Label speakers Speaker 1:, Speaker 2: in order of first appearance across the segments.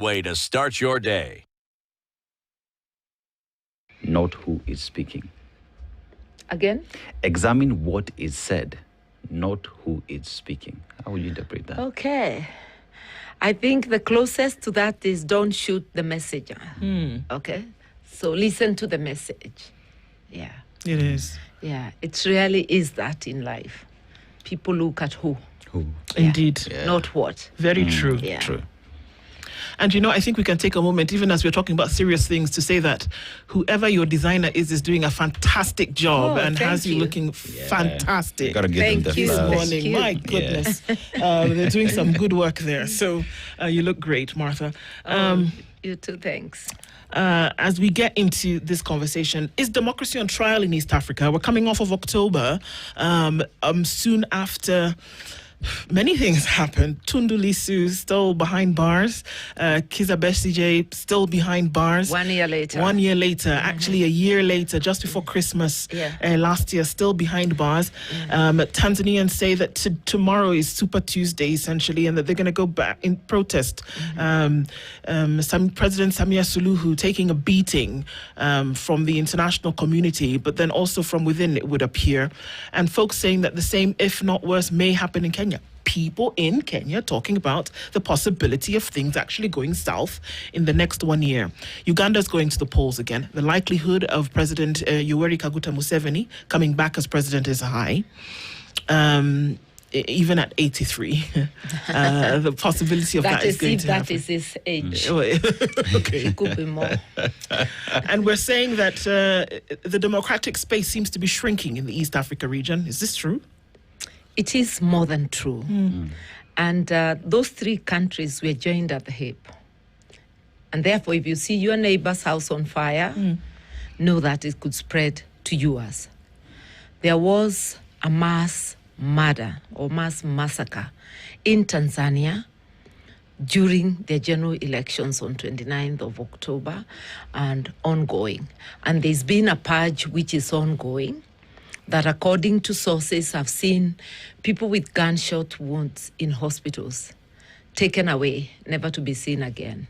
Speaker 1: way to start your day.
Speaker 2: Not who is speaking.
Speaker 3: Again?
Speaker 2: Examine what is said, not who is speaking. How will you interpret that?
Speaker 3: Okay. I think the closest to that is don't shoot the messenger. Okay? So listen to the message. Yeah.
Speaker 4: It is.
Speaker 3: Yeah. It really is that in life. People look at who.
Speaker 2: Who?
Speaker 3: Yeah.
Speaker 4: Indeed.
Speaker 2: Yeah.
Speaker 3: Not what.
Speaker 4: Very true.
Speaker 3: Yeah.
Speaker 2: True.
Speaker 4: And I think we can take a moment, even as we're talking about serious things, to say that whoever your designer is doing a fantastic job and
Speaker 3: thank
Speaker 4: has you
Speaker 3: you.
Speaker 4: looking fantastic.
Speaker 2: You gotta give them
Speaker 3: Thank
Speaker 2: the
Speaker 3: you.
Speaker 4: This
Speaker 2: flowers.
Speaker 4: morning,
Speaker 3: you.
Speaker 4: my goodness, they're doing some good work there. So you look great, Martha.
Speaker 3: You too, thanks.
Speaker 4: As we get into this conversation, is democracy on trial in East Africa? We're coming off of October, soon after. Many things happened. Tundu Lissu still behind bars. Kizza Besigye still behind bars.
Speaker 3: 1 year later.
Speaker 4: 1 year later, actually a year later, just before Christmas last year, still behind bars. Tanzanians say that tomorrow is Super Tuesday, essentially, and that they're going to go back in protest. President Samia Suluhu taking a beating from the international community, but then also from within, it would appear. And folks saying that the same, if not worse, may happen in Kenya. People in Kenya talking about the possibility of things actually going south in the next 1 year. Uganda's going to the polls again. The likelihood of President Yoweri Kaguta Museveni coming back as president is high. Even at 83, the possibility of that is going to happen.
Speaker 3: That is his age.
Speaker 4: Okay.
Speaker 3: He could be more.
Speaker 4: And we're saying that the democratic space seems to be shrinking in the East Africa region. Is this true?
Speaker 3: It is more than true. And those three countries were joined at the hip. And therefore, if you see your neighbor's house on fire, know that it could spread to yours. There was a mass murder or mass massacre in Tanzania during the general elections on 29th of October and ongoing. And there's been a purge which is ongoing, that according to sources have seen people with gunshot wounds in hospitals taken away, never to be seen again.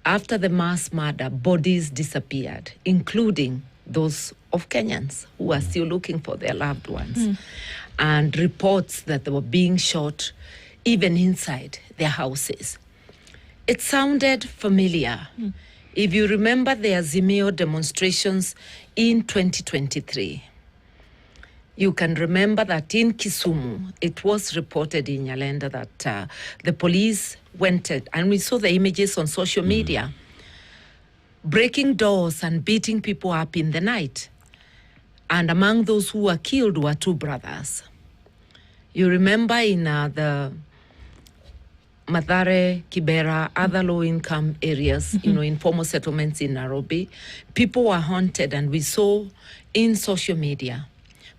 Speaker 3: After the mass murder, bodies disappeared, including those of Kenyans who are still looking for their loved ones. And reports that they were being shot even inside their houses. It sounded familiar. If you remember the Azimio demonstrations in 2023, you can remember that in Kisumu, it was reported in Nyalenda that the police went, and we saw the images on social media, breaking doors and beating people up in the night. And among those who were killed were two brothers. You remember in the Mathare, Kibera, other low-income areas, informal settlements in Nairobi, people were haunted, and we saw in social media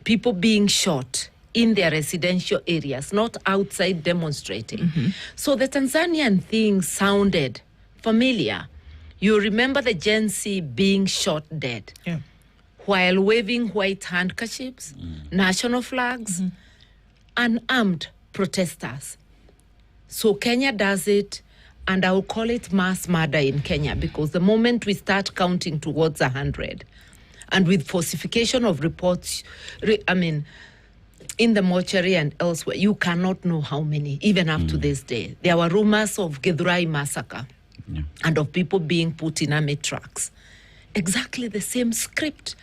Speaker 3: people being shot in their residential areas, not outside demonstrating. So the Tanzanian thing sounded familiar. You remember the Gen Z being shot dead while waving white handkerchiefs, national flags, unarmed protesters. So Kenya does it, and I will call it mass murder in Kenya, because the moment we start counting towards 100, and with falsification of reports, in the mortuary and elsewhere, you cannot know how many, even up to this day. There were rumors of Githurai massacre and of people being put in army trucks. Exactly the same script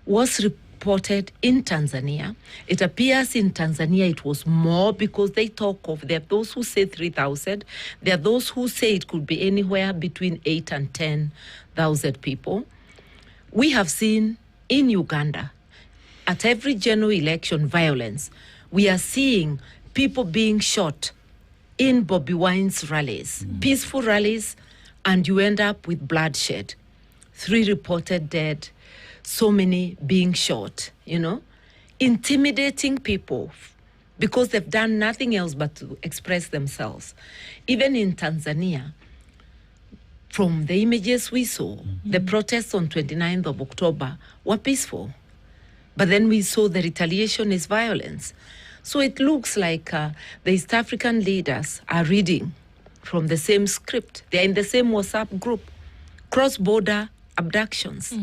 Speaker 3: was reported in Tanzania. It appears in Tanzania it was more, because they talk of, there are those who say 3,000. There are those who say it could be anywhere between 8,000 and 10,000 people. We have seen in Uganda, at every general election violence, we are seeing people being shot in Bobi Wine's rallies, peaceful rallies, and you end up with bloodshed. 3 reported dead, so many being shot, intimidating people because they've done nothing else but to express themselves. Even in Tanzania, from the images we saw, the protests on 29th of October were peaceful. But then we saw the retaliation is violence. So it looks like the East African leaders are reading from the same script. They're in the same WhatsApp group. Cross-border abductions.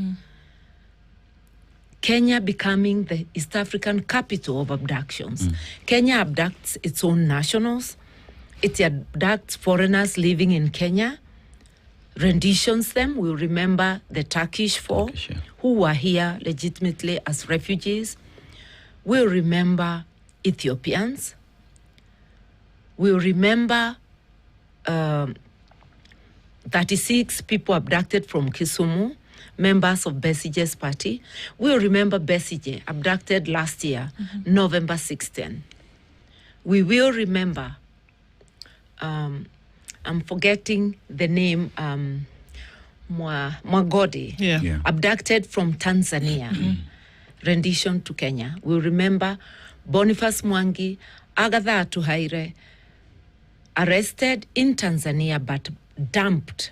Speaker 3: Kenya becoming the East African capital of abductions. Kenya abducts its own nationals. It abducts foreigners living in Kenya, renditions them. We'll remember the Turkish four who were here legitimately as refugees. We'll remember Ethiopians. We'll remember 36 people abducted from Kisumu, members of Besige's party. We'll remember Besige, abducted last year, November 16. We will remember, I'm forgetting the name, Mwagodi, abducted from Tanzania, rendition to Kenya. We'll remember Boniface Mwangi, Agatha Atuhaire, arrested in Tanzania but dumped.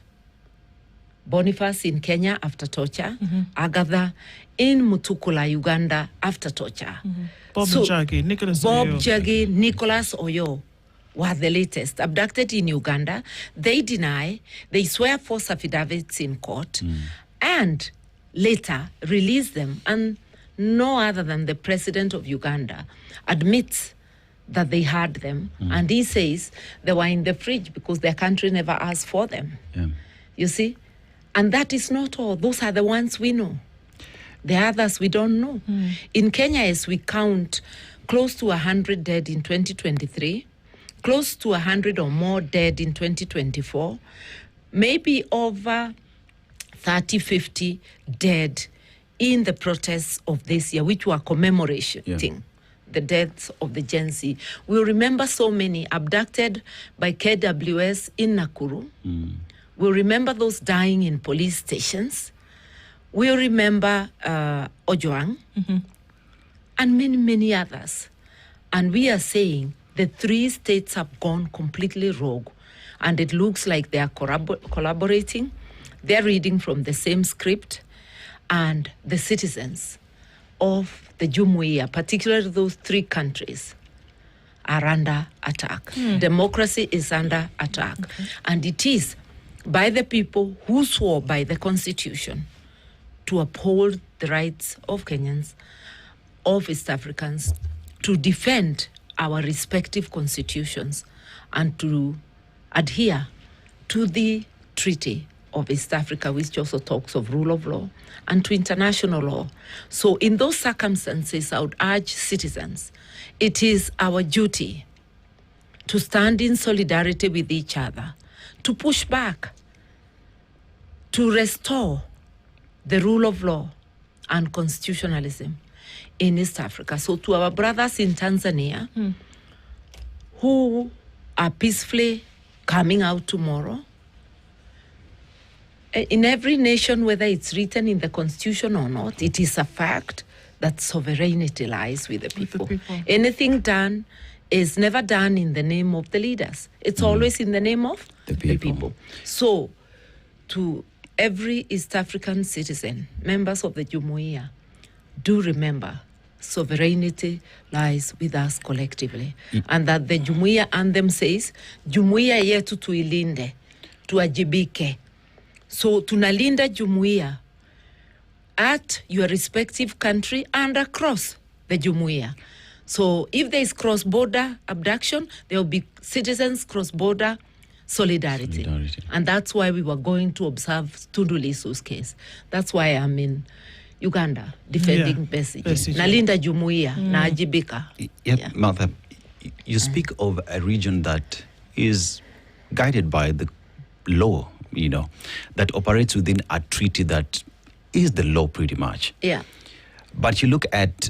Speaker 3: Boniface in Kenya after torture, Agatha in Mutukula, Uganda after torture.
Speaker 4: Bob Njagi, Nicholas
Speaker 3: Oyo were the latest, abducted in Uganda. They deny, they swear false affidavits in court, and later release them, and no other than the president of Uganda admits that they had them, and he says they were in the fridge because their country never asked for them. You see? And that is not all. Those are the ones we know. The others we don't know. In Kenya, as we count close to 100 dead in 2023, close to 100 or more dead in 2024, maybe over 30, 50 dead in the protests of this year, which were commemorating the deaths of the Gen Z. We'll remember so many abducted by KWS in Nakuru. We'll remember those dying in police stations. We'll remember Ojwang and many, many others. And we are saying the three states have gone completely rogue. And it looks like they are collaborating. They're reading from the same script. And the citizens of the Jumuya, particularly those three countries, are under attack. Democracy is under attack. And it is by the people who swore by the Constitution to uphold the rights of Kenyans, of East Africans, to defend our respective constitutions and to adhere to the Treaty of East Africa, which also talks of rule of law, and to international law. So in those circumstances, I would urge citizens, it is our duty to stand in solidarity with each other, to push back, to restore the rule of law and constitutionalism in East Africa. So to our brothers in Tanzania who are peacefully coming out tomorrow, in every nation, whether it's written in the constitution or not, it is a fact that sovereignty lies with the people. Anything done is never done in the name of the leaders. It's always in the name of the people. So, to every East African citizen, members of the Jumuya, do remember sovereignty lies with us collectively. And that the Jumuya anthem says, Jumuya yetu tuilinde, tuajibike. So tunalinda Jumuya at your respective country and across the Jumuya. So if there is cross-border abduction, there will be citizens cross-border solidarity. And that's why we were going to observe Tundu Lissu's case. That's why I'm in Uganda defending Besige. Nalinda Jumuya, naajibika.
Speaker 2: Martha, you speak of a region that is guided by the law, you know, that operates within a treaty that is the law pretty much. But you look at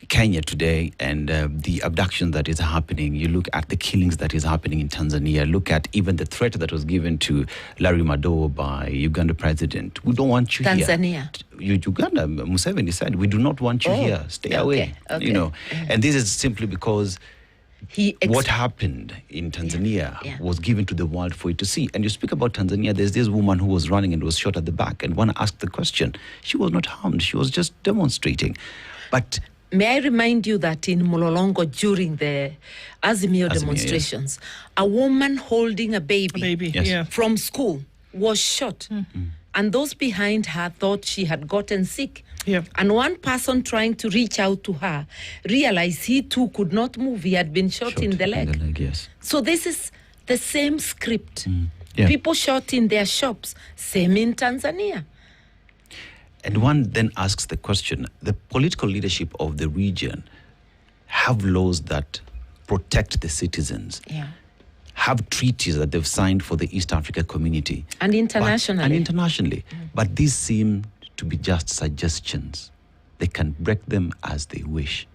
Speaker 2: Kenya today and the abduction that is happening. You look at the killings that is happening in Tanzania. Look at even the threat that was given to Larry Madowo by Uganda president. We don't want you
Speaker 3: Tanzania.
Speaker 2: here. Uganda, Museveni said, we do not want you here. Stay away. You know, and this is simply because what happened in Tanzania was given to the world for it to see. And you speak about Tanzania, there's this woman who was running and was shot at the back. And one asked the question. She was not harmed. She was just demonstrating. But
Speaker 3: may I remind you that in Mulolongo during the Azimio demonstrations, a woman holding a baby,
Speaker 2: Yes.
Speaker 3: from school was shot. And those behind her thought she had gotten sick.
Speaker 4: Yeah.
Speaker 3: And one person trying to reach out to her realized he too could not move. He had been shot in the leg.
Speaker 2: Yes.
Speaker 3: So this is the same script.
Speaker 2: Yeah.
Speaker 3: People shot in their shops. Same in Tanzania.
Speaker 2: And one then asks the question, the political leadership of the region have laws that protect the citizens, have treaties that they've signed for the East Africa community.
Speaker 3: And internationally.
Speaker 2: But these seem to be just suggestions. They can break them as they wish.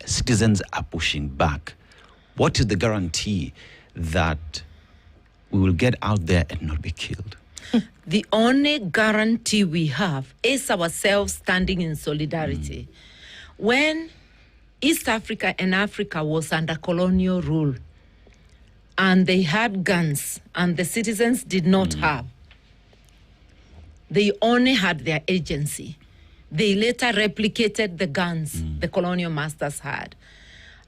Speaker 2: Citizens are pushing back. What is the guarantee that we will get out there and not be killed?
Speaker 3: The only guarantee we have is ourselves standing in solidarity. When East Africa and Africa was under colonial rule, and they had guns, and the citizens did not have, they only had their agency. They later replicated the guns the colonial masters had.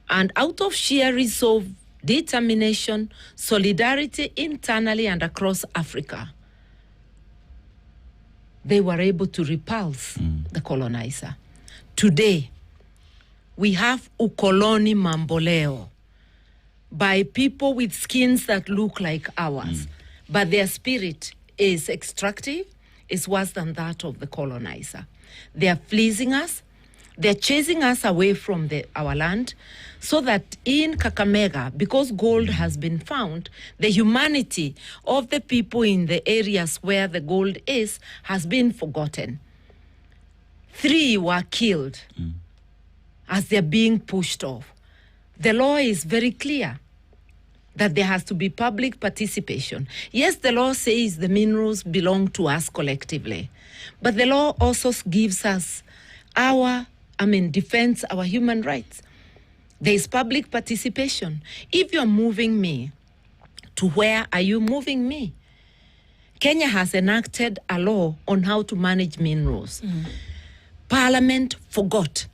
Speaker 3: And out of sheer resolve, determination, solidarity internally and across Africa, they were able to repulse the colonizer. Today, we have ukoloni mamboleo by people with skins that look like ours, but their spirit is extractive, is worse than that of the colonizer. They are fleecing us, they're chasing us away from our land, so that in Kakamega, because gold has been found, the humanity of the people in the areas where the gold is has been forgotten. 3 were killed as they're being pushed off. The law is very clear that there has to be public participation. Yes, the law says the minerals belong to us collectively, but the law also gives us defends our human rights. There is public participation. If you're moving me, to where are you moving me? Kenya has enacted a law on how to manage minerals. Parliament forgot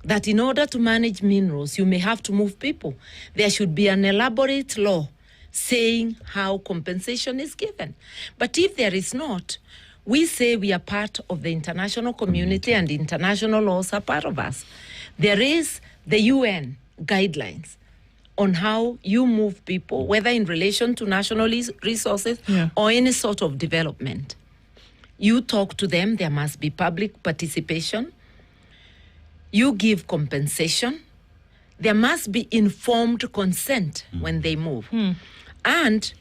Speaker 3: that in order to manage minerals, you may have to move people. There should be an elaborate law saying how compensation is given. But if there is not, we say we are part of the international community and international laws are part of us. There is the UN guidelines on how you move people, whether in relation to national resources or any sort of development. You talk to them, there must be public participation. You give compensation. There must be informed consent when they move. And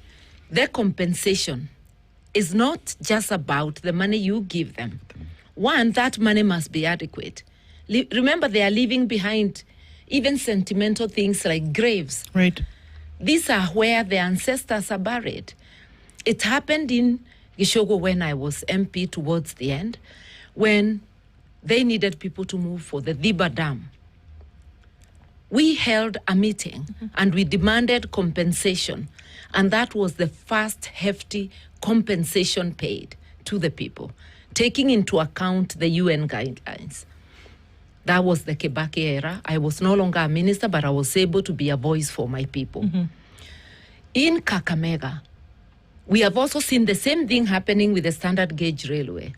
Speaker 3: the compensation is not just about the money you give them. One, that money must be adequate. Remember, they are leaving behind even sentimental things like graves.
Speaker 4: Right.
Speaker 3: These are where the ancestors are buried. It happened in Gishogo when I was MP towards the end, when they needed people to move for the Dhiba Dam. We held a meeting and we demanded compensation. And that was the first hefty compensation paid to the people, taking into account the UN guidelines. That was the Kibaki era. I was no longer a minister, but I was able to be a voice for my people. In Kakamega, we have also seen the same thing happening with the standard gauge railway.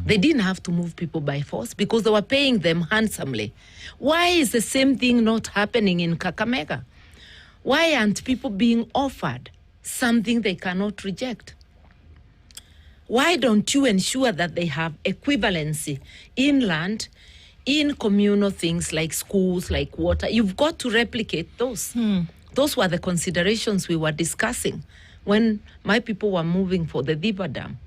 Speaker 3: They didn't have to move people by force because they were paying them handsomely. Why is the same thing not happening in Kakamega? Why aren't people being offered something they cannot reject? Why don't you ensure that they have equivalency in land, in communal things like schools, like water? You've got to replicate those. Those were the considerations we were discussing when my people were moving for the Dhiba Dam.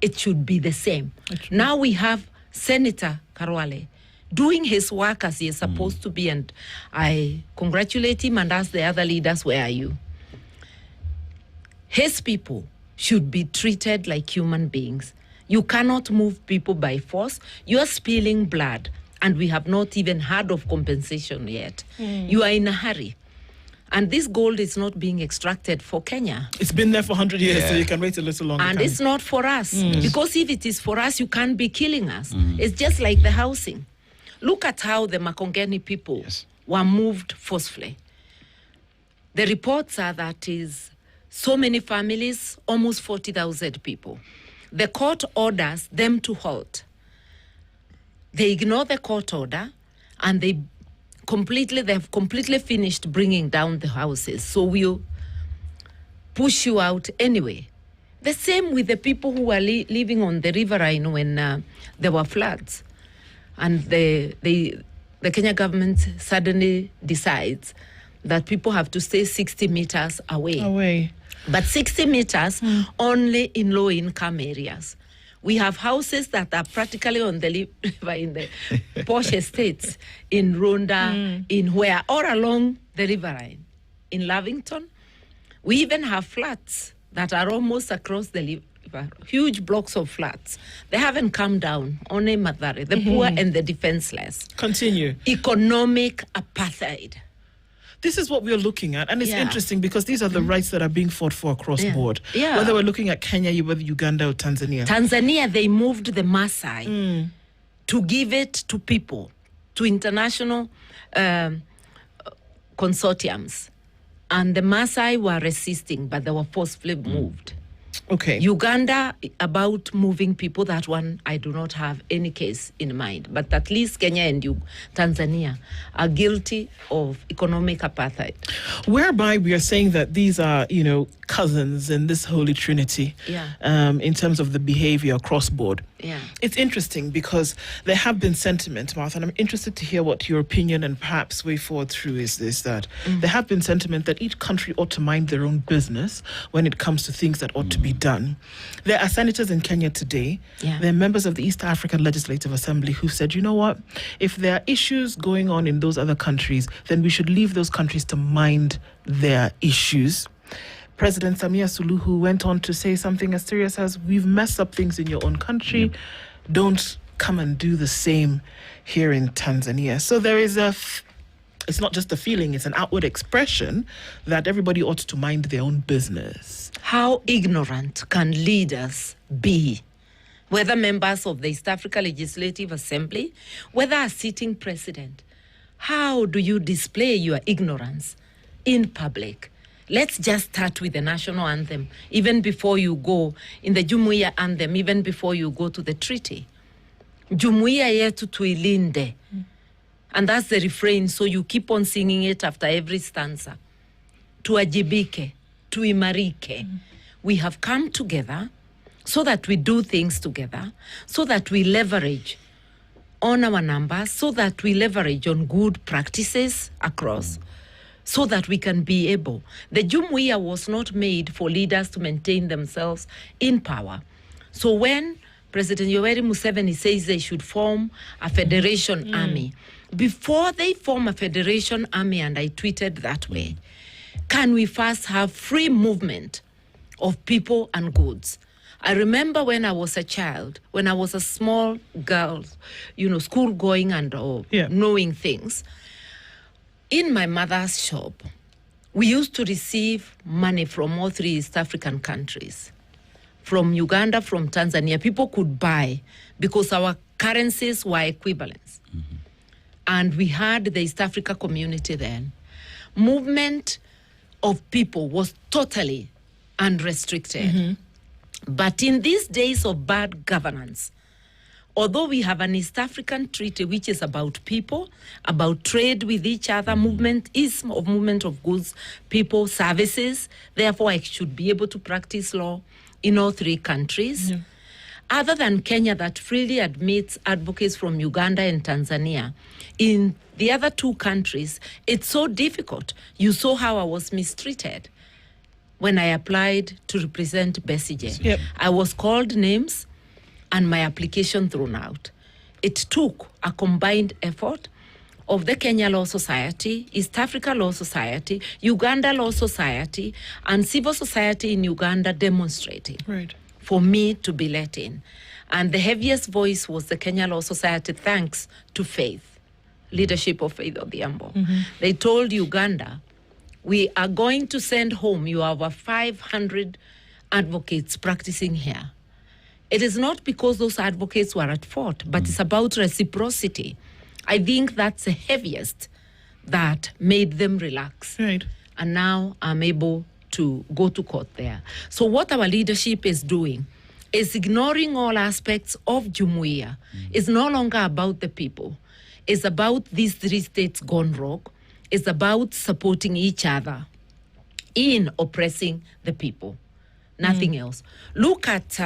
Speaker 3: It should be the same. Now we have Senator Karua doing his work as he is supposed to be, and I congratulate him and ask the other leaders, where are you? His people should be treated like human beings. You cannot move people by force. You're spilling blood, and we have not even heard of compensation yet. You are in a hurry. And this gold is not being extracted for Kenya.
Speaker 4: It's been there for 100 years, so you can wait a little longer.
Speaker 3: And it's not for us. Because if it is for us, you can't be killing us. It's just like the housing. Look at how the Makongeni people were moved forcefully. The reports are that is so many families, almost 40,000 people. The court orders them to halt. They ignore the court order, and they've completely finished bringing down the houses. So we'll push you out anyway. The same with the people who were living on the riverine when there were floods. And the Kenya government suddenly decides that people have to stay 60 meters away. But 60 meters only in low-income areas. We have houses that are practically on the river in the posh estates in Rwanda, in where, or along the riverine. In Lavington, we even have flats that are almost across the river, huge blocks of flats. They haven't come down, only Mathare, the poor and the defenseless.
Speaker 4: Continue.
Speaker 3: Economic apartheid.
Speaker 4: This is what we're looking at. And it's interesting because these are the rights that are being fought for across board.
Speaker 3: Yeah.
Speaker 4: Whether we're looking at Kenya, whether Uganda or Tanzania.
Speaker 3: Tanzania, they moved the Maasai to give it to people, to international consortiums. And the Maasai were resisting, but they were forcefully moved.
Speaker 4: Okay.
Speaker 3: Uganda, about moving people, that one I do not have any case in mind. But at least Kenya and Tanzania are guilty of economic apartheid.
Speaker 4: Whereby we are saying that these are, cousins in this holy trinity in terms of the behavior across board.
Speaker 3: Yeah.
Speaker 4: It's interesting because there have been sentiment, Martha, and I'm interested to hear what your opinion and perhaps way forward through is this, that there have been sentiment that each country ought to mind their own business when it comes to things that ought to be done. There are senators in Kenya today, there are members of the East African Legislative Assembly who said, you know what, if there are issues going on in those other countries, then we should leave those countries to mind their issues. President Samia Suluhu went on to say something as serious as, we've messed up things in your own country. Don't come and do the same here in Tanzania. So there is it's not just a feeling, it's an outward expression that everybody ought to mind their own business.
Speaker 3: How ignorant can leaders be? Whether members of the East Africa Legislative Assembly, whether a sitting president. How do you display your ignorance in public? Let's just start with the national anthem, even before you go, in the Jumuya anthem, even before you go to the treaty. Jumuya yetu tuilinde. And that's the refrain, so you keep on singing it after every stanza. Tuajibike, tuimarike. We have come together so that we do things together, so that we leverage on our numbers, so that we leverage on good practices across, so that we can be able. The Jumuya was not made for leaders to maintain themselves in power. So when President Yoweri Museveni says they should form a federation army, before they form a federation army, and I tweeted that way, can we first have free movement of people and goods? I remember when I was a child, when I was a small girl, school going and knowing things, in my mother's shop, we used to receive money from all three East African countries. From Uganda, from Tanzania, people could buy because our currencies were equivalent. And we had the East Africa community then. Movement of people was totally unrestricted. But in these days of bad governance, although we have an East African treaty which is about people, about trade with each other, movement of goods, people, services, therefore I should be able to practice law in all three countries. Other than Kenya that freely admits advocates from Uganda and Tanzania, in the other two countries, it's so difficult. You saw how I was mistreated when I applied to represent Besigye. I was called names and my application thrown out. It took a combined effort of the Kenya Law Society, East Africa Law Society, Uganda Law Society, and civil society in Uganda demonstrating for me to be let in. And the heaviest voice was the Kenya Law Society, thanks to Faith, leadership of Faith Odhiambo. They told Uganda, we are going to send home you have 500 advocates practicing here. It is not because those advocates were at fault, but it's about reciprocity. I think that's the heaviest that made them relax.
Speaker 4: Right.
Speaker 3: And now I'm able to go to court there. So what our leadership is doing is ignoring all aspects of Jumuya. It's no longer about the people. It's about these 3 states gone rogue. It's about supporting each other in oppressing the people. Nothing else. Look at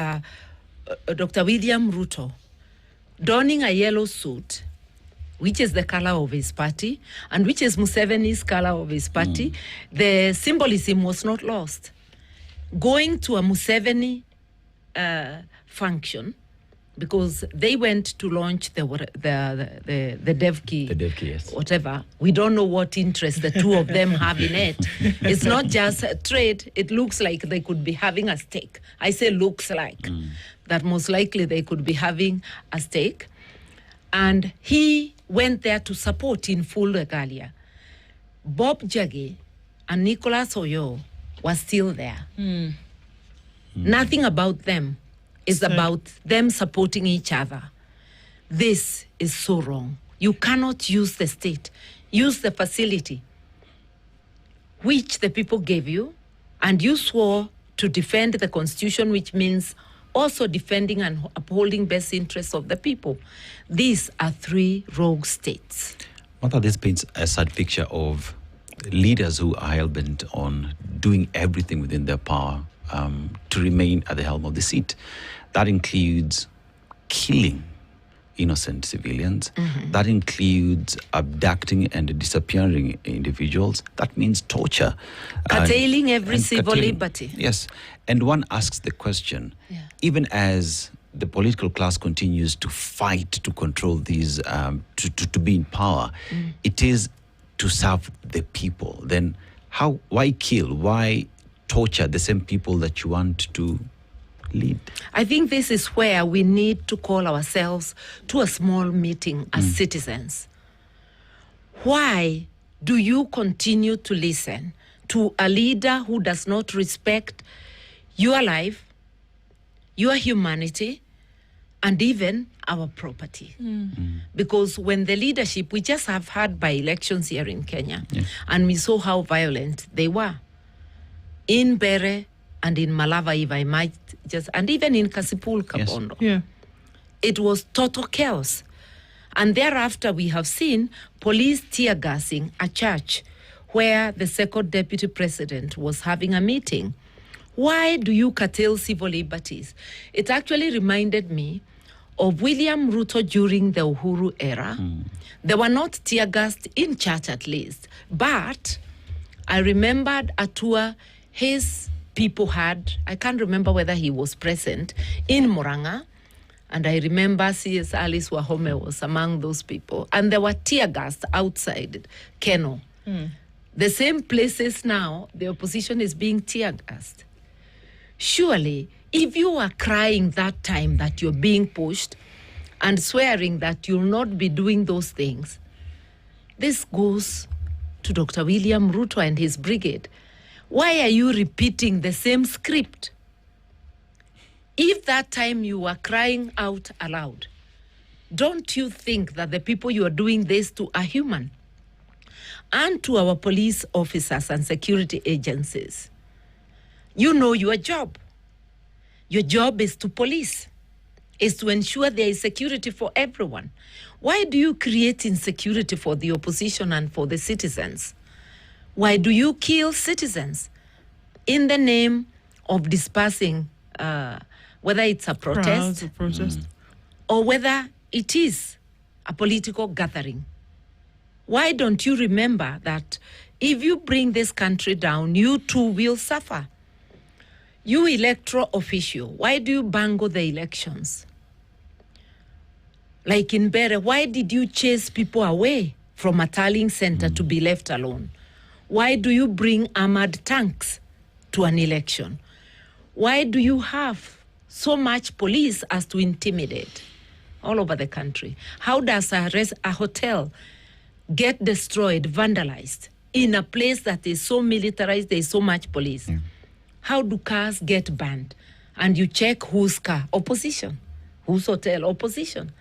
Speaker 3: Dr. William Ruto donning a yellow suit, which is the color of his party, and which is Museveni's color of his party. The symbolism was not lost. Going to a Museveni function, because they went to launch the DevKey,
Speaker 2: yes.
Speaker 3: whatever. We don't know what interest the two of them have in it. It's not just a trade. It looks like they could be having a stake. I say looks like. That most likely they could be having a stake. And he went there to support in full regalia. Bob Jaggi and Nicholas Oyo were still there. Nothing about them. Is about them supporting each other. This is so wrong. You cannot use the state. Use the facility which the people gave you, and you swore to defend the Constitution, which means also defending and upholding best interests of the people. These are 3 rogue states.
Speaker 2: Martha, this paints a sad picture of leaders who are hell-bent on doing everything within their power to remain at the helm of the seat. That includes killing innocent civilians. That includes abducting and disappearing individuals. That means torture.
Speaker 3: Curtailing every
Speaker 2: and
Speaker 3: civil
Speaker 2: curtailing-
Speaker 3: liberty.
Speaker 2: Yes. And one asks the question, even as the political class continues to fight to control these, to be in power, it is to serve the people. Then why kill? Why torture the same people that you want to lead?
Speaker 3: I think this is where we need to call ourselves to a small meeting as citizens. Why do you continue to listen to a leader who does not respect your life, your humanity, and even our property? Because when the leadership, we just have had by-elections here in Kenya, and we saw how violent they were. In Bere and in Malava, if I might just, and even in Kasipul, Kabondo.
Speaker 4: Yeah.
Speaker 3: It was total chaos. And thereafter, we have seen police tear gassing a church where the second deputy president was having a meeting. Why do you curtail civil liberties? It actually reminded me of William Ruto during the Uhuru era. They were not tear gassed in church, at least. But I remembered a tour his people had. I can't remember whether he was present in Murang'a. And I remember C.S. Alice Wahome was among those people. And there were tear gas outside Keno. The same places now, the opposition is being tear gassed. Surely, if you are crying that time that you're being pushed and swearing that you'll not be doing those things, this goes to Dr. William Ruto and his brigade. Why are you repeating the same script? If that time you were crying out aloud, don't you think that the people you are doing this to are human? And to our police officers and security agencies, you know your job. Your job is to police, is to ensure there is security for everyone. Why do you create insecurity for the opposition and for the citizens? Why do you kill citizens in the name of dispersing, whether it's a protest or whether it is a political gathering? Why don't you remember that if you bring this country down, you too will suffer? You electoral official, why do you bangle the elections? Like in Bere, why did you chase people away from a tallying center to be left alone? Why do you bring armored tanks to an election? Why do you have so much police as to intimidate all over the country? How does a hotel get destroyed, vandalized, in a place that is so militarized, there is so much police? How do cars get banned? And you check whose car? Opposition. Whose hotel? Opposition.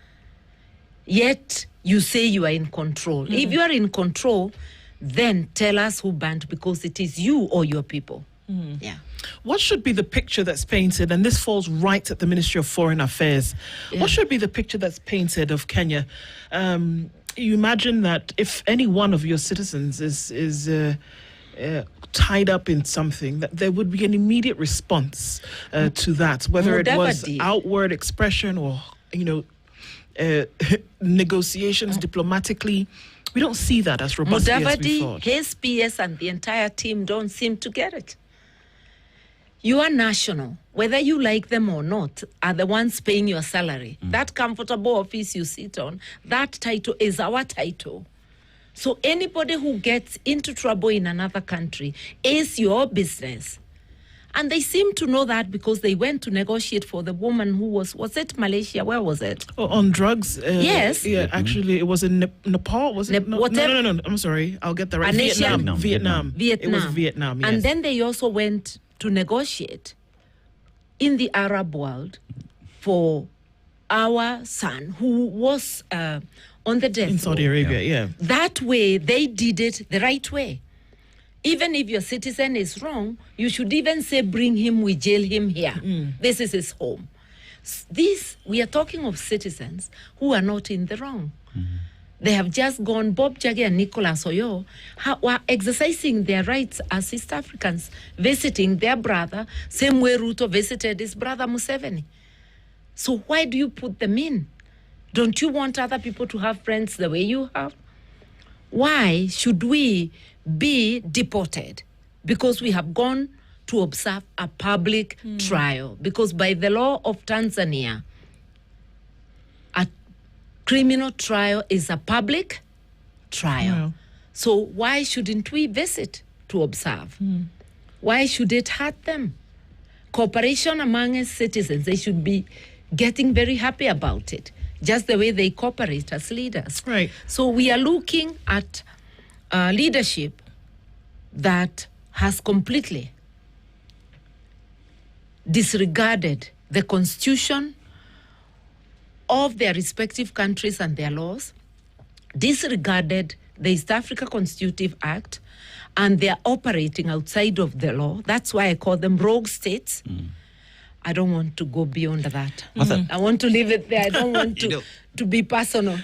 Speaker 3: Yet you say you are in control. If you are in control, then tell us who banned, because it is you or your people. Yeah.
Speaker 4: What should be the picture that's painted, and this falls right at the Ministry of Foreign Affairs, what should be the picture that's painted of Kenya? You imagine that if any one of your citizens is tied up in something, that there would be an immediate response to that, whether it was outward expression or, negotiations diplomatically. We don't see that as robustly as we thought.
Speaker 3: His PS and the entire team don't seem to get it. You are national, whether you like them or not, are the ones paying your salary. That comfortable office you sit on, that title is our title. So anybody who gets into trouble in another country is your business. And they seem to know that, because they went to negotiate for the woman who was it Malaysia? Where was it?
Speaker 4: Oh, on drugs?
Speaker 3: Yes.
Speaker 4: Yeah, actually, it was in Nepal, was it? No, I'm sorry. I'll get that right. Vietnam. It was Vietnam, yes.
Speaker 3: And then they also went to negotiate in the Arab world for our son who was on the death
Speaker 4: in Saudi Arabia, yeah.
Speaker 3: That way, they did it the right way. Even if your citizen is wrong, you should even say, bring him, we jail him here. This is his home. We are talking of citizens who are not in the wrong. They have just gone, Bob Jaggi and Nicholas Oyo were exercising their rights as East Africans, visiting their brother, same way Ruto visited his brother Museveni. So why do you put them in? Don't you want other people to have friends the way you have? Why should we be deported? Because we have gone to observe a public trial. Because by the law of Tanzania, a criminal trial is a public trial.
Speaker 4: Yeah.
Speaker 3: So why shouldn't we visit to observe? Why should it hurt them? Cooperation among citizens, they should be getting very happy about it, just the way they cooperate as leaders.
Speaker 4: Right.
Speaker 3: So we are looking at leadership that has completely disregarded the constitution of their respective countries and their laws, disregarded the East Africa Constitutive Act, and they are operating outside of the law. That's why I call them rogue states. I don't want to go beyond that. I want to leave it there. I don't want to be personal.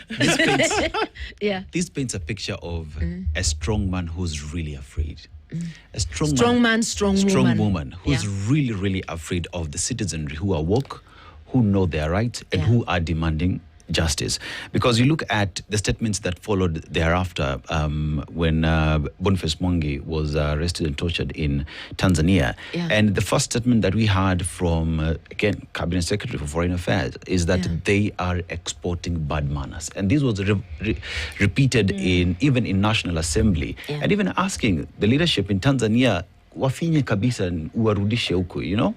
Speaker 2: This paints a picture of a strong man who's really afraid. A strong woman who's really, really afraid of the citizenry who are woke, who know their rights, and who are demanding justice. Because you look at the statements that followed thereafter when Boniface Mwangi was arrested and tortured in Tanzania. And the first statement that we had from, again, Cabinet Secretary for Foreign Affairs is that they are exporting bad manners. And this was repeated even in National Assembly. And even asking the leadership in Tanzania, wafinye kabisa uwarudishe huko,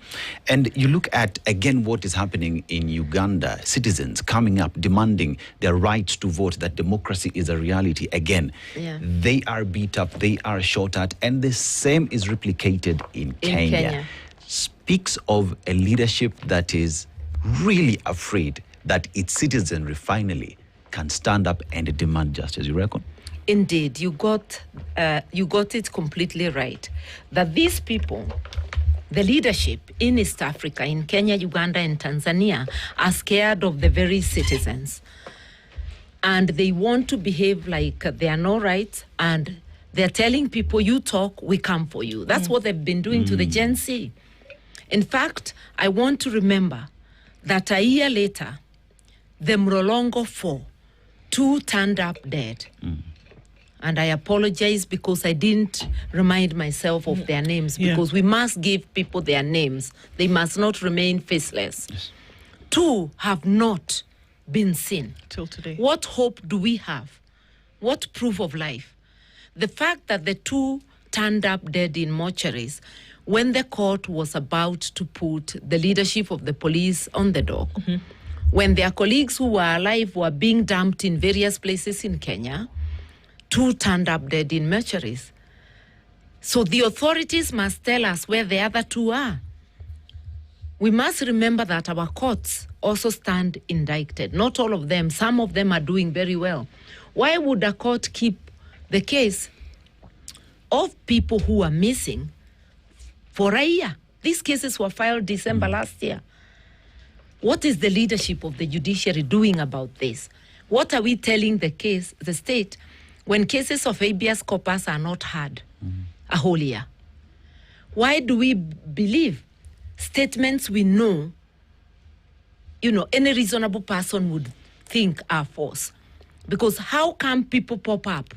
Speaker 2: And you look at, again, what is happening in Uganda. Citizens coming up, demanding their right to vote, that democracy is a reality. Again, they are beat up, they are shot at, and the same is replicated in Kenya. Speaks of a leadership that is really afraid that its citizenry finally can stand up and demand justice, you reckon?
Speaker 3: Indeed, you got it completely right. That these people, the leadership in East Africa, in Kenya, Uganda, and Tanzania, are scared of the very citizens. And they want to behave like there are no rights, and they're telling people, you talk, we come for you. That's what they've been doing to the Gen Z. In fact, I want to remember that a year later, the Mlolongo 4, 2 turned up dead. And I apologize because I didn't remind myself of their names, because we must give people their names. They must not remain faceless. 2 have not been seen.
Speaker 4: Till today.
Speaker 3: What hope do we have? What proof of life? The fact that the 2 turned up dead in mortuaries when the court was about to put the leadership of the police on the dock, when their colleagues who were alive were being dumped in various places in Kenya, 2 turned up dead in mortuaries. So the authorities must tell us where the other 2 are. we must remember that our courts also stand indicted. Not all of them. Some of them are doing very well. Why would a court keep the case of people who are missing for a year? These cases were filed December last year. What is the leadership of the judiciary doing about this? What are we telling the state, when cases of habeas corpus are not heard a whole year? Why do we believe statements we know, any reasonable person would think are false? Because how come people pop up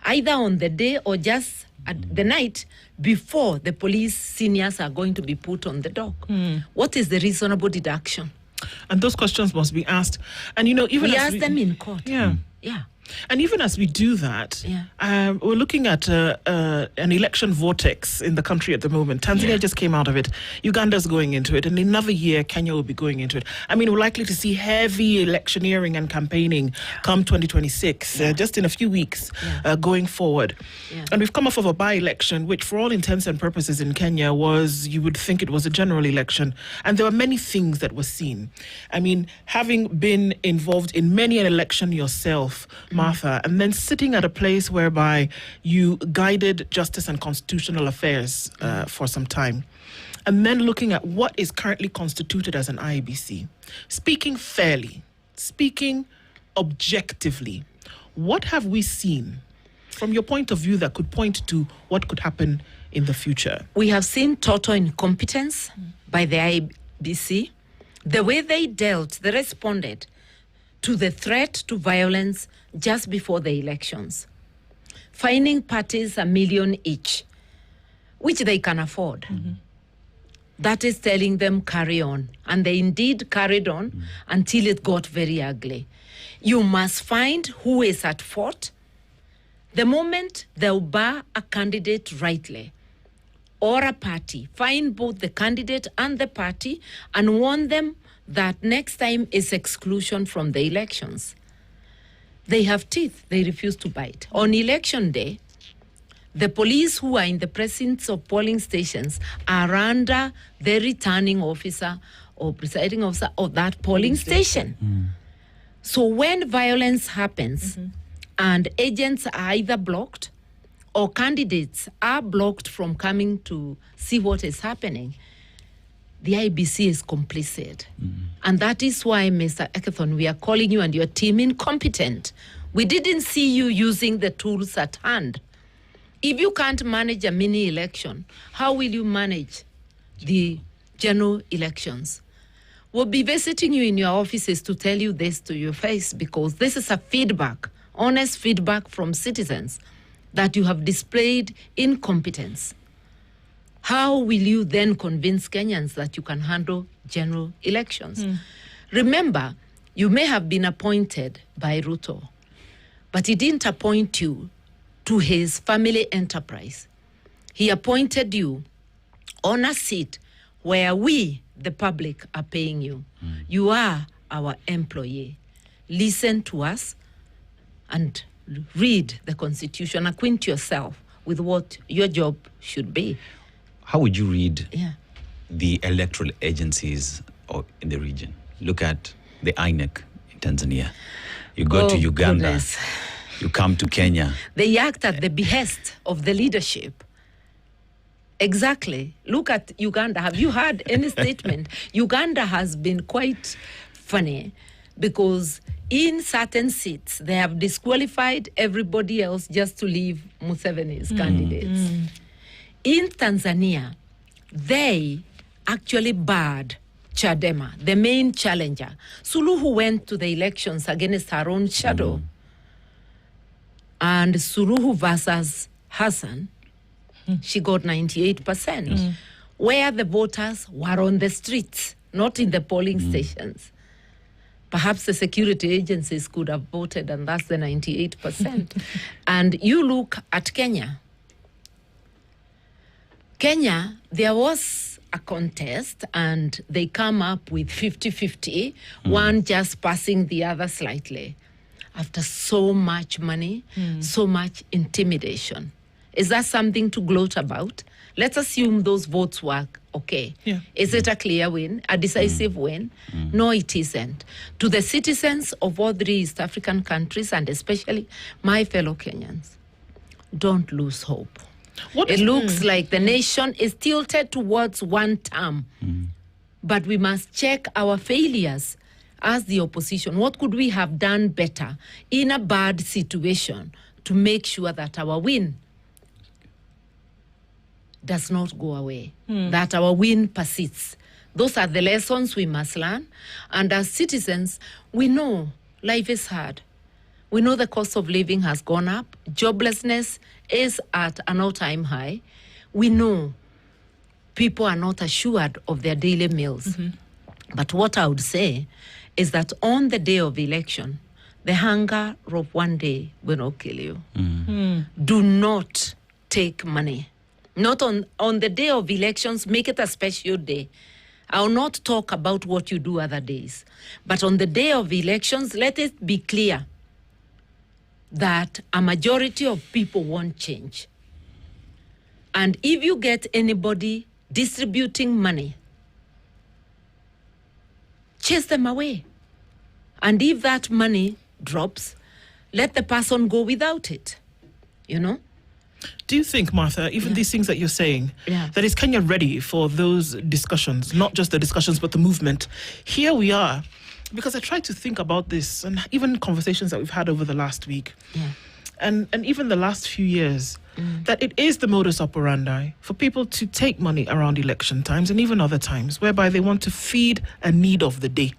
Speaker 3: either on the day or just at the night before the police seniors are going to be put on the dock? What is the reasonable deduction?
Speaker 4: And those questions must be asked. And even
Speaker 3: we ask them in court.
Speaker 4: Yeah. And even as we do that, we're looking at an election vortex in the country at the moment. Tanzania just came out of it. Uganda's going into it. And in another year, Kenya will be going into it. I mean, we're likely to see heavy electioneering and campaigning come 2026, just in a few weeks going forward. And we've come off of a by-election, which for all intents and purposes in Kenya you would think it was a general election. And there were many things that were seen. I mean, having been involved in many an election yourself, Martha, and then sitting at a place whereby you guided justice and constitutional affairs for some time, and then looking at what is currently constituted as an IEBC, speaking fairly, speaking objectively, what have we seen from your point of view that could point to what could happen in the future?
Speaker 3: We have seen total incompetence by the IEBC. The way they responded to the threat to violence just before the elections, fining parties $1 million each, which they can afford. That is telling them carry on. And they indeed carried on until it got very ugly. You must find who is at fault. The moment they'll bar a candidate rightly, or a party, find both the candidate and the party and warn them that next time is exclusion from the elections. They have teeth, they refuse to bite. On election day, the police who are in the precincts of polling stations are under the returning officer or presiding officer of that polling station. So when violence happens and agents are either blocked or candidates are blocked from coming to see what is happening, the IBC is complicit. And that is why, Mr. Ekathon, we are calling you and your team incompetent. We didn't see you using the tools at hand. If you can't manage a mini election, how will you manage the general elections? We'll be visiting you in your offices to tell you this to your face, because this is a feedback, honest feedback from citizens that you have displayed incompetence. How will you then convince Kenyans that you can handle general elections? Remember, you may have been appointed by Ruto, but he didn't appoint you to his family enterprise. He appointed you on a seat where we, the public, are paying you. You are our employee. Listen to us and read the Constitution. Acquaint yourself with what your job should be.
Speaker 2: How would you read the electoral agencies in the region? Look at the INEC in Tanzania. You go to Uganda.
Speaker 3: Goodness.
Speaker 2: You come to Kenya.
Speaker 3: They act at the behest of the leadership. Exactly. Look at Uganda. Have you heard any statement? Uganda has been quite funny because in certain seats, they have disqualified everybody else just to leave Museveni's candidates. In Tanzania, they actually barred Chadema, the main challenger. Suluhu went to the elections against her own shadow. And Suluhu versus Hassan, she got 98%, where the voters were on the streets, not in the polling stations. Perhaps the security agencies could have voted, and that's the 98%. And you look at Kenya. Kenya, there was a contest, and they come up with 50-50, one just passing the other slightly. After so much money, so much intimidation. Is that something to gloat about? Let's assume those votes were okay.
Speaker 4: Yeah.
Speaker 3: Is it a clear win, a decisive win? No, it isn't. To the citizens of all three East African countries, and especially my fellow Kenyans, don't lose hope. It looks like the nation is tilted towards one term, but we must check our failures as the opposition. What could we have done better in a bad situation to make sure that our win does not go away, that our win persists? Those are the lessons we must learn. And as citizens, we know life is hard. We know the cost of living has gone up. Joblessness is at an all-time high. We know people are not assured of their daily meals. But what I would say is that on the day of election, the hunger of one day will not kill you. Do not take money. Not on the day of elections, make it a special day. I will not talk about what you do other days. But on the day of elections, let it be clear that a majority of people won't change. And if you get anybody distributing money, chase them away. And if that money drops, let the person go without it, you know?
Speaker 4: Do you think, Martha, even these things that you're saying, that is Kenya ready for those discussions, not just the discussions, but the movement? Here we are. Because I tried to think about this, and even conversations that we've had over the last week, and even the last few years, that it is the modus operandi for people to take money around election times and even other times, whereby they want to feed a need of the day.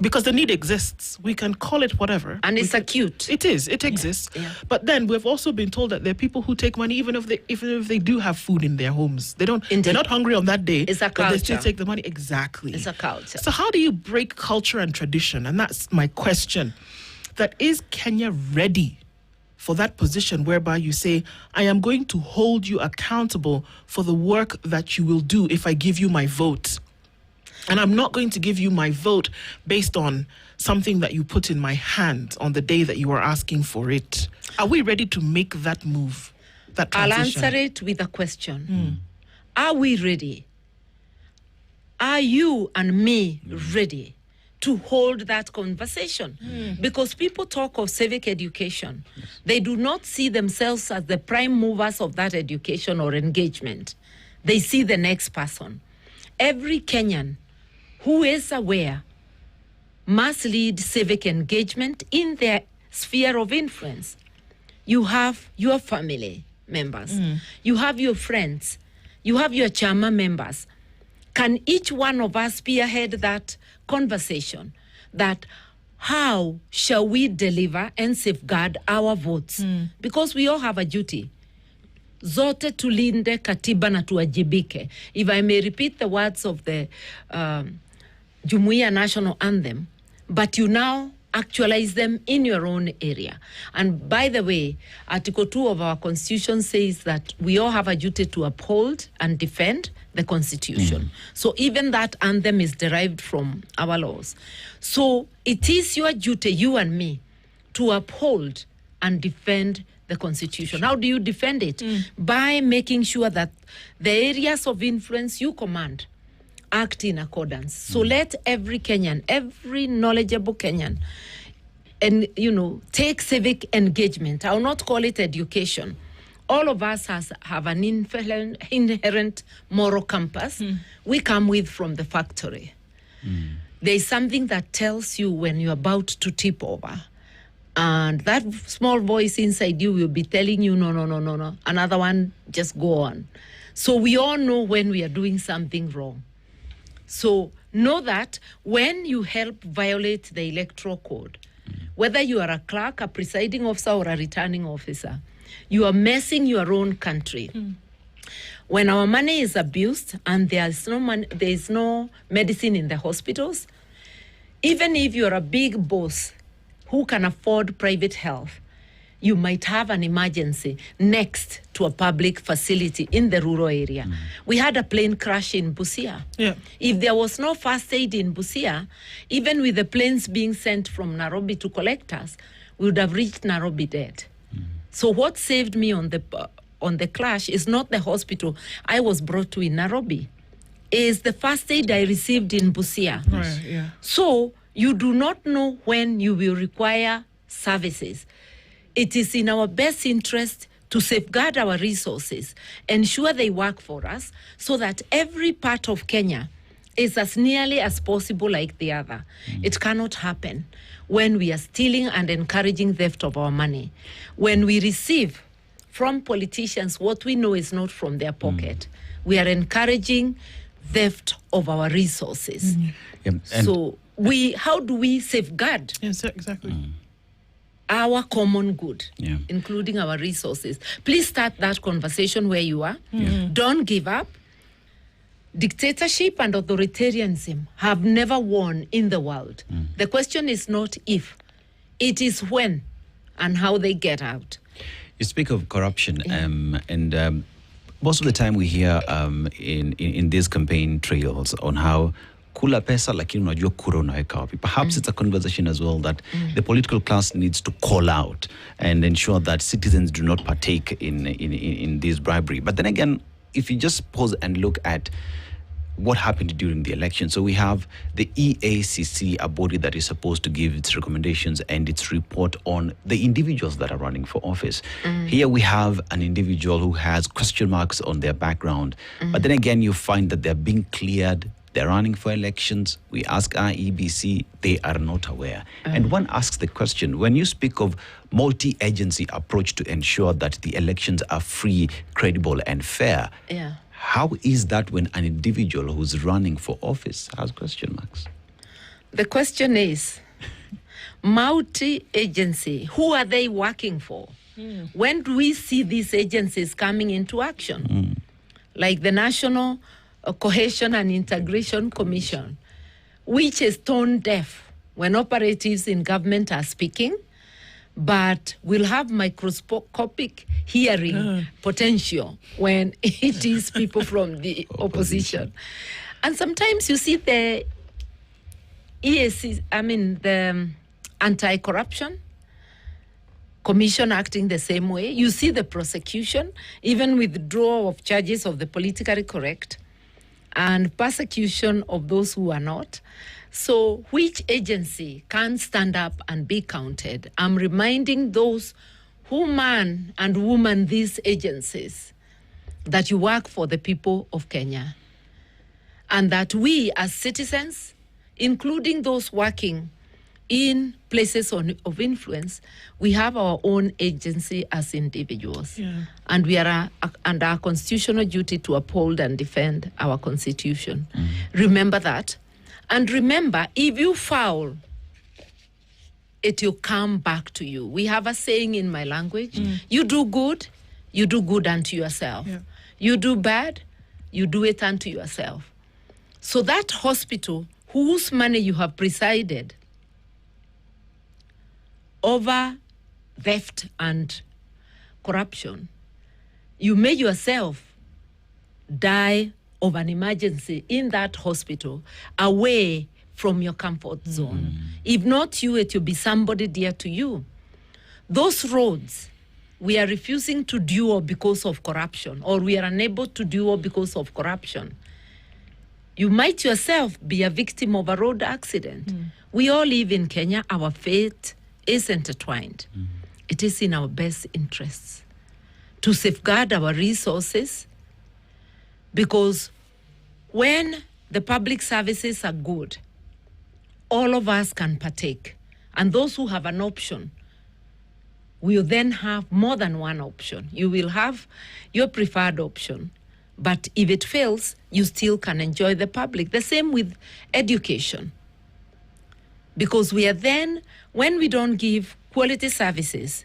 Speaker 4: Because the need exists. We can call it whatever.
Speaker 3: And it's acute.
Speaker 4: It is. It exists. But then we've also been told that there are people who take money even if they do have food in their homes. They're not hungry on that day.
Speaker 3: It's a culture.
Speaker 4: But they still take the money. Exactly.
Speaker 3: It's a culture.
Speaker 4: So how do you break culture and tradition? And that's my question. That is Kenya ready for that position whereby you say, I am going to hold you accountable for the work that you will do if I give you my vote? And I'm not going to give you my vote based on something that you put in my hand on the day that you are asking for it. Are we ready to make that move, that transition?
Speaker 3: I'll answer it with a question. Are we ready? Are you and me ready to hold that conversation? Because people talk of civic education. They do not see themselves as the prime movers of that education or engagement. They see the next person. Every Kenyan who is aware must lead civic engagement in their sphere of influence. You have your family members. You have your friends. You have your chama members. Can each one of us spearhead that conversation? That how shall we deliver and safeguard our votes? Because we all have a duty. Zote tulinde katiba na tuajibike. If I may repeat the words of the Jumuya national anthem, but you now actualize them in your own area. And by the way, Article 2 of our Constitution says that we all have a duty to uphold and defend the Constitution. So even that anthem is derived from our laws. So it is your duty, you and me, to uphold and defend the Constitution. How do you defend it? By making sure that the areas of influence you command act in accordance. So let every Kenyan, every knowledgeable Kenyan, and take civic engagement. I will not call it education. All of us have an inherent moral compass. We come with from the factory. There is something that tells you when you're about to tip over. And that small voice inside you will be telling you, no. Another one, just go on. So we all know when we are doing something wrong. So know that when you help violate the Electoral Code, whether you are a clerk, a presiding officer, or a returning officer, you are messing your own country. When our money is abused and there is no medicine in the hospitals, even if you're a big boss who can afford private health, you might have an emergency next to a public facility in the rural area. We had a plane crash in Busia. If there was no first aid in Busia, even with the planes being sent from Nairobi to collect us, we would have reached Nairobi dead. So what saved me on on the clash is not the hospital I was brought to in Nairobi. Is the first aid I received in Busia.
Speaker 4: Right, yeah.
Speaker 3: So you do not know when you will require services. It is in our best interest to safeguard our resources, ensure they work for us, so that every part of Kenya is as nearly as possible like the other. It cannot happen when we are stealing and encouraging theft of our money. When we receive from politicians what we know is not from their pocket, we are encouraging theft of our resources.
Speaker 2: Yeah,
Speaker 3: So how do we safeguard
Speaker 4: Yes, exactly.
Speaker 3: our common good,
Speaker 2: Yeah.
Speaker 3: including our resources? Please start that conversation where you are. Don't give up. Dictatorship and authoritarianism have never won in the world. The question is not if, it is when and how they get out.
Speaker 2: You speak of corruption, and most of the time we hear in these campaign trails on how kula pesa lakini unajua kura unaweka wapi. Perhaps it's a conversation as well that the political class needs to call out and ensure that citizens do not partake in this bribery. But then again, if you just pause and look at what happened during the election. So we have the EACC, a body that is supposed to give its recommendations and its report on the individuals that are running for office. Here we have an individual who has question marks on their background. But then again, you find that they're being cleared. They're running for elections. We ask our EBC, they are not aware. And one asks the question, when you speak of multi-agency approach to ensure that the elections are free, credible, and fair, how is that when an individual who's running for office has question marks?
Speaker 3: The question is, multi-agency, who are they working for? When do we see these agencies coming into action? Like the National Cohesion and Integration Commission, which is tone deaf when operatives in government are speaking, but will have microscopic hearing potential when it is people from the opposition. And sometimes you see the EAC, the Anti-Corruption Commission acting the same way. You see the prosecution, even withdrawal of charges of the politically correct and persecution of those who are not. So which agency can stand up and be counted? I'm reminding those who man and woman these agencies that you work for the people of Kenya, and that we as citizens, including those working in places of influence, we have our own agency as individuals. And we are under our constitutional duty to uphold and defend our constitution. Remember that. And remember, if you foul, it will come back to you. We have a saying in my language, you do good unto yourself. You do bad, you do it unto yourself. So that hospital, whose money you have presided over theft and corruption, you may yourself die of an emergency in that hospital, away from your comfort zone. If not you, it will be somebody dear to you. Those roads we are refusing to do because of corruption, or we are unable to do because of corruption. You might yourself be a victim of a road accident. We all live in Kenya. Our fate is intertwined. It is in our best interests to safeguard our resources, because when the public services are good, all of us can partake. And those who have an option will then have more than one option. You will have your preferred option. But if it fails, you still can enjoy the public. The same with education. Because we are then, when we don't give quality services,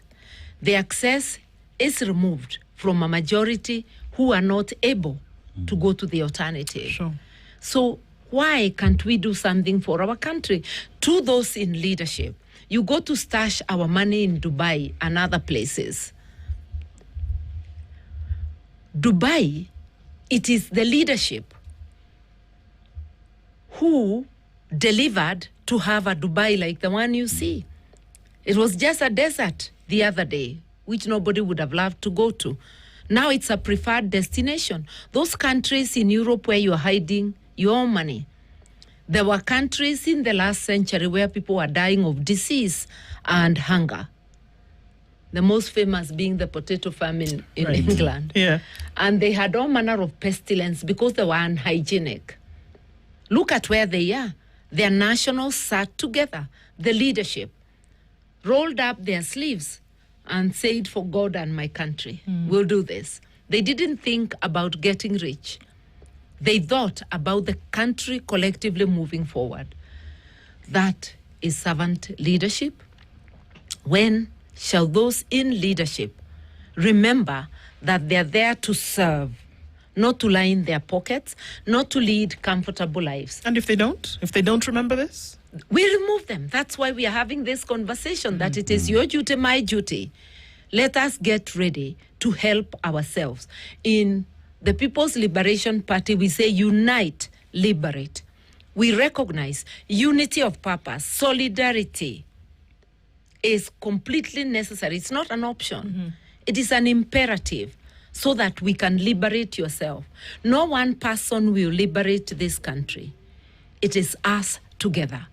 Speaker 3: the access is removed from a majority who are not able to go to the alternative.
Speaker 4: Sure.
Speaker 3: So why can't we do something for our country? To those in leadership, you go to stash our money in Dubai and other places. Dubai, it is the leadership who delivered to have a Dubai like the one you see. It was just a desert the other day, which nobody would have loved to go to. Now it's a preferred destination. Those countries in Europe where you're hiding your money, there were countries in the last century where people were dying of disease and hunger. The most famous being the potato famine in England.
Speaker 4: Yeah.
Speaker 3: And they had all manner of pestilence because they were unhygienic. Look at where they are. Their nationals sat together, the leadership, rolled up their sleeves and said, for God and my country, we'll do this. They didn't think about getting rich. They thought about the country collectively moving forward. That is servant leadership. When shall those in leadership remember that they're there to serve, not to lie in their pockets, not to lead comfortable lives?
Speaker 4: And if they don't remember this?
Speaker 3: We remove them. That's why we are having this conversation, that it is your duty, my duty. Let us get ready to help ourselves. In the People's Liberation Party, we say unite, liberate. We recognize unity of purpose, solidarity is completely necessary. It's not an option. It is an imperative so that we can liberate yourself. No one person will liberate this country. It is us together.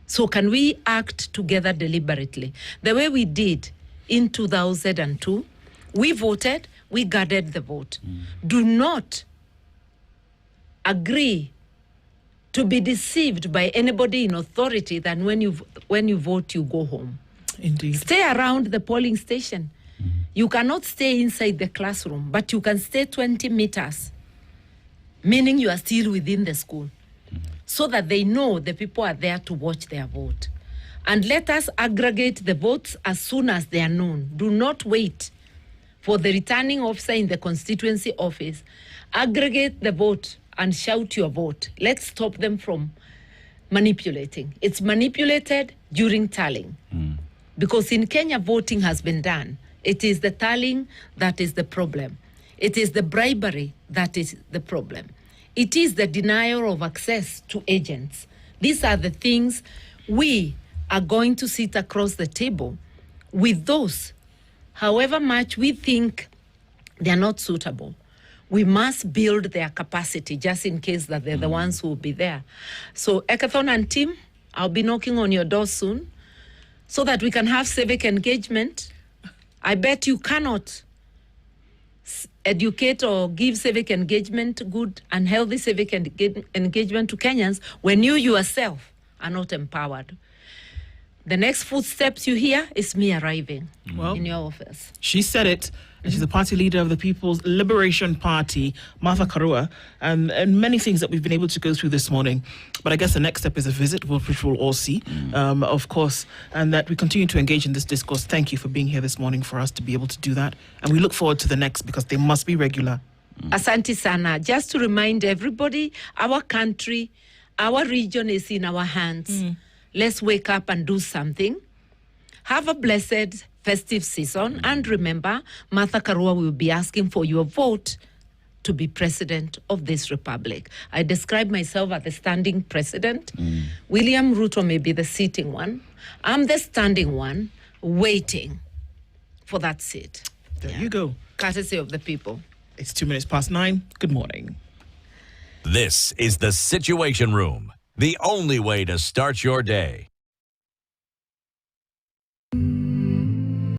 Speaker 3: So can we act together deliberately? The way we did in 2002, we voted, we guarded the vote. Do not agree to be deceived by anybody in authority that when you vote, you go home.
Speaker 4: Indeed.
Speaker 3: Stay around the polling station. You cannot stay inside the classroom, but you can stay 20 meters, meaning you are still within the school, so that they know the people are there to watch their vote. And let us aggregate the votes as soon as they are known. Do not wait for the returning officer in the constituency office. Aggregate the vote and shout your vote. Let's stop them from manipulating. It's manipulated during tallying. Because in Kenya, voting has been done. It is the tallying that is the problem. It is the bribery that is the problem. It is the denial of access to agents. These are the things we are going to sit across the table with those, however much we think they are not suitable. We must build their capacity just in case that they're the ones who will be there. So Electoral and team, I'll be knocking on your door soon so that we can have civic engagement. I bet you cannot educate or give civic engagement, good and healthy civic engagement to Kenyans when you yourself are not empowered. The next footsteps you hear is me arriving in your office.
Speaker 4: She said it. And she's the party leader of the People's Liberation Party, Martha Karua, and many things that we've been able to go through this morning. But I guess the next step is a visit, which we'll all see, of course, and that we continue to engage in this discourse. Thank you for being here this morning for us to be able to do that. And we look forward to the next because they must be regular.
Speaker 3: Asante sana. Just to remind everybody, our country, our region is in our hands. Let's wake up and do something. Have a blessed festive season. And remember, Martha Karua will be asking for your vote to be president of this republic. I describe myself as the standing president. William Ruto may be the sitting one. I'm the standing one, waiting for that seat.
Speaker 4: There you go.
Speaker 3: Courtesy of the people.
Speaker 4: It's 9:02. Good morning.
Speaker 1: This is the Situation Room, the only way to start your day.